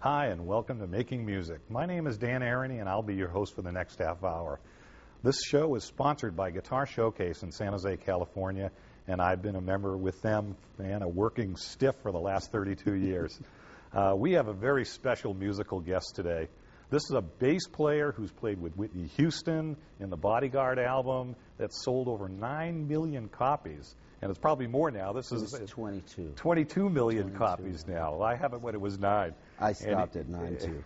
Hi, and welcome to Making Music. My name is Dan Aronie, and I'll be your host for the next half hour. This show is sponsored by Guitar Showcase in San Jose, California, and I've been a member with them, a working stiff for the last 32 years. We have a very special musical guest today. This is a bass player who's played with Whitney Houston in the Bodyguard album that's sold over 9 million copies. And it's probably more now. This is 22. 22 million copies now. I have it when it was 9. I stopped at 9 too.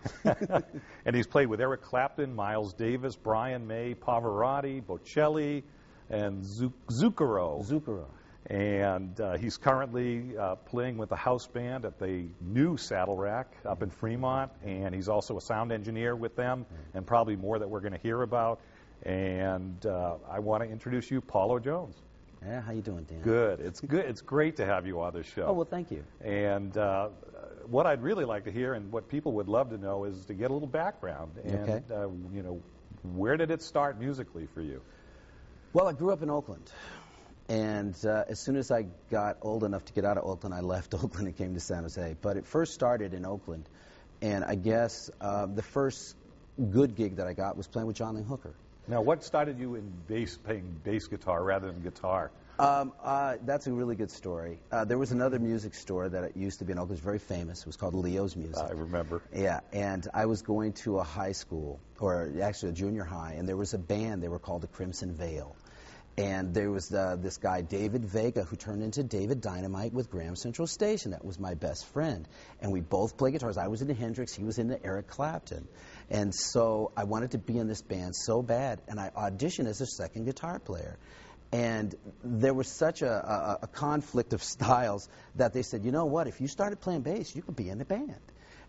And he's played with Eric Clapton, Miles Davis, Brian May, Pavarotti, Bocelli, and Zucchero. And he's currently playing with the house band at the new Saddle Rack up in Fremont. And he's also a sound engineer with them, and probably more that we're going to hear about. And I want to introduce you, Polo Jones. Yeah, how you doing, Dan? Good. It's great to have you on this show. Oh, well, thank you. And what I'd really like to hear, and what people would love to know, is to get a little background. And where did it start musically for you? Well, I grew up in Oakland, and as soon as I got old enough to get out of Oakland, I left Oakland and came to San Jose. But it first started in Oakland, and I guess the first good gig that I got was playing with John Lee Hooker. Now, what started you in playing bass guitar rather than guitar? That's a really good story. There was another music store that used to be in Oakland, it was very famous. It was called Leo's Music. I remember. Yeah, and I was going to a high school, or actually a junior high, and there was a band. They were called the Crimson Veil. And there was this guy, David Vega, who turned into David Dynamite with Graham Central Station. That was my best friend. And we both played guitars. I was into Hendrix. He was into Eric Clapton. And so I wanted to be in this band so bad, and I auditioned as a second guitar player. And there was such a conflict of styles that they said, you know what, if you started playing bass, you could be in the band.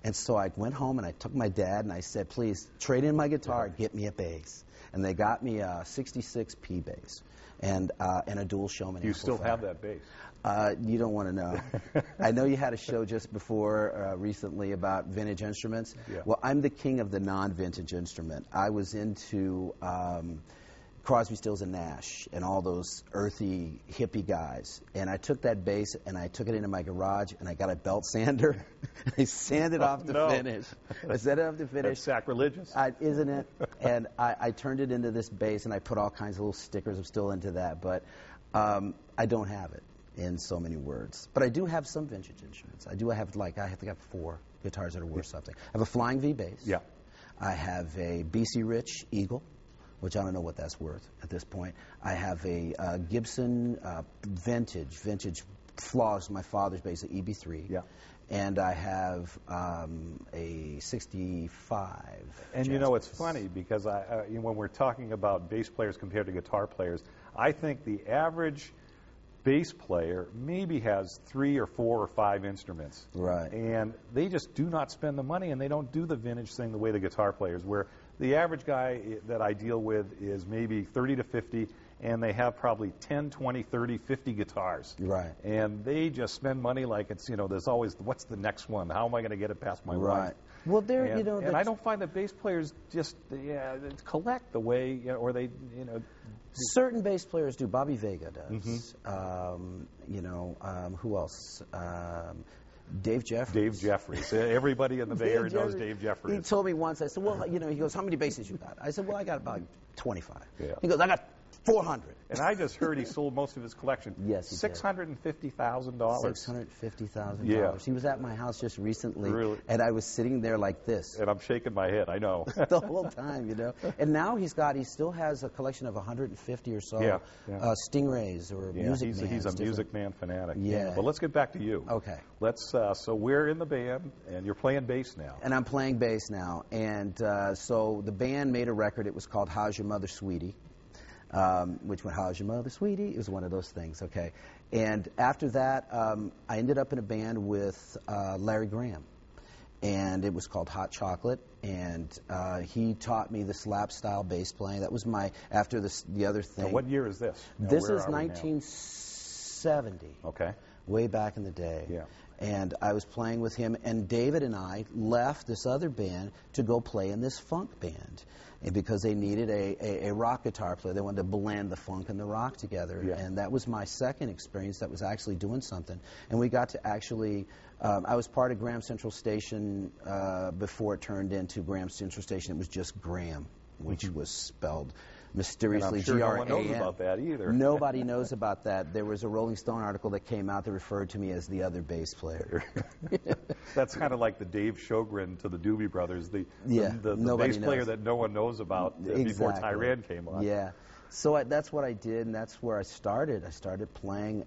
And so I went home and I took my dad and I said, please, trade in my guitar, get me a bass. And they got me a 66 P bass and a dual Showman amplifier. You still have that bass? You don't want to know. I know you had a show just before recently about vintage instruments. Yeah. Well, I'm the king of the non-vintage instrument. I was into Crosby, Stills, and Nash and all those earthy, hippie guys. And I took that bass and I took it into my garage and I got a belt sander. I sanded off the finish. I sanded off the finish. That's sacrilegious. Isn't it? And I turned it into this bass and I put all kinds of little stickers. I'm still into that. But I don't have it in so many words. But I do have some vintage instruments. I have 4 guitars that are worth something. I have a Flying V bass. Yeah. I have a BC Rich Eagle, which I don't know what that's worth at this point. I have a Gibson vintage Flaws, my father's bass, an EB3. Yeah. And I have a 65. And you know, it's funny because when we're talking about bass players compared to guitar players, I think the average bass player maybe has 3 or 4 or 5 instruments. Right. And they just do not spend the money, and they don't do the vintage thing the way the guitar players, where the average guy that I deal with is maybe 30 to 50, and they have probably 10, 20, 30, 50 guitars. Right. And they just spend money like it's, there's always, what's the next one? How am I going to get it past my wife? Well, and I don't find that bass players just collect the way, or they, certain bass players do. Bobby Vega does. Mm-hmm. Who else? Dave Jeffries. Dave Jeffries. Everybody in the Bay Area knows Dave Jeffries. He told me once, I said, well, he goes, how many basses you got? I said, well, I got about 25. Yeah. He goes, I got 400. And I just heard he sold most of his collection. Yes, he did. $650,000. $650,000. Yeah. He was at my house just recently, really? And I was sitting there like this. And I'm shaking my head, I know. The whole time, And now he still has a collection of 150 or so Stingrays or Music Man. He's a Music Man fanatic. Yeah. But let's get back to you. Okay. So we're in the band, and you're playing bass now. And I'm playing bass now. And so the band made a record. It was called How's Your Mother, Sweetie? Which went, how's your mother, sweetie? It was one of those things, okay. And after that, I ended up in a band with Larry Graham, and it was called Hot Chocolate, and he taught me the slap style bass playing. That was after the other thing. Now, what year is this? This is 1970. Okay. Way back in the day. Yeah. And I was playing with him, and David and I left this other band to go play in this funk band. And because they needed a rock guitar player. They wanted to blend the funk and the rock together. Yeah. And that was my second experience that was actually doing something. And we got to actually, I was part of Graham Central Station before it turned into Graham Central Station. It was just Graham, which was spelled mysteriously I'm sure G-R-A-M. no one knows about that either. Nobody knows about that. There was a Rolling Stone article that came out that referred to me as the other bass player. That's kind of like the Dave Sjogren to the Doobie Brothers, the nobody bass player knows. that no one knows about before Tyran came on. Yeah. So that's what I did, and that's where I started. I started playing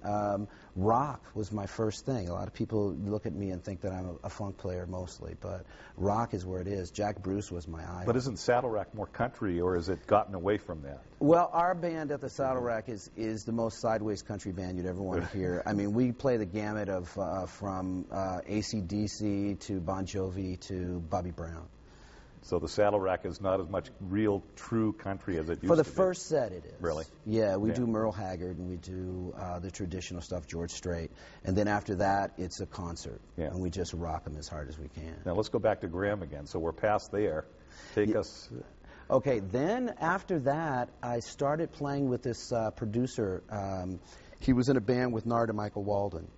rock was my first thing. A lot of people look at me and think that I'm a funk player mostly, but rock is where it is. Jack Bruce was my idol. But isn't Saddle Rack more country, or has it gotten away from that? Well, our band at the Saddle Rack is the most sideways country band you'd ever want to hear. I mean, we play the gamut of from AC/DC to Bon Jovi to Bobby Brown. So the Saddle Rack is not as much real, true country as it used to be. For the first set, it is. Really? Yeah, we do Merle Haggard, and we do the traditional stuff, George Strait. And then after that, it's a concert. Yeah. And we just rock them as hard as we can. Now let's go back to Graham again. So we're past there. Take us... Okay, then after that, I started playing with this producer. He was in a band with Narada Michael Walden.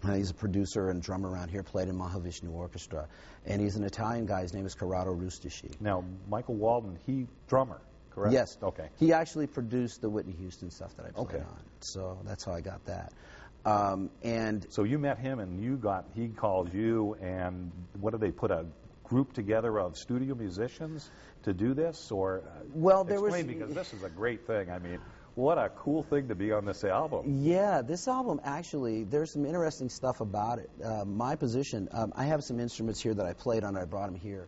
He's a producer and drummer around here, played in Mahavishnu Orchestra. And he's an Italian guy. His name is Corrado Rustici. Now, Michael Walden, he drummer, correct? Yes. Okay. He actually produced the Whitney Houston stuff that I played Okay. on. So that's how I got that. And So you met him, and he called you, and what did they put, a group together of studio musicians to do this? Or well, there explain, because this is a great thing. I mean, what a cool thing to be on this album. Yeah, this album actually, there's some interesting stuff about it. My position, I have some instruments here that I played on. I brought them here.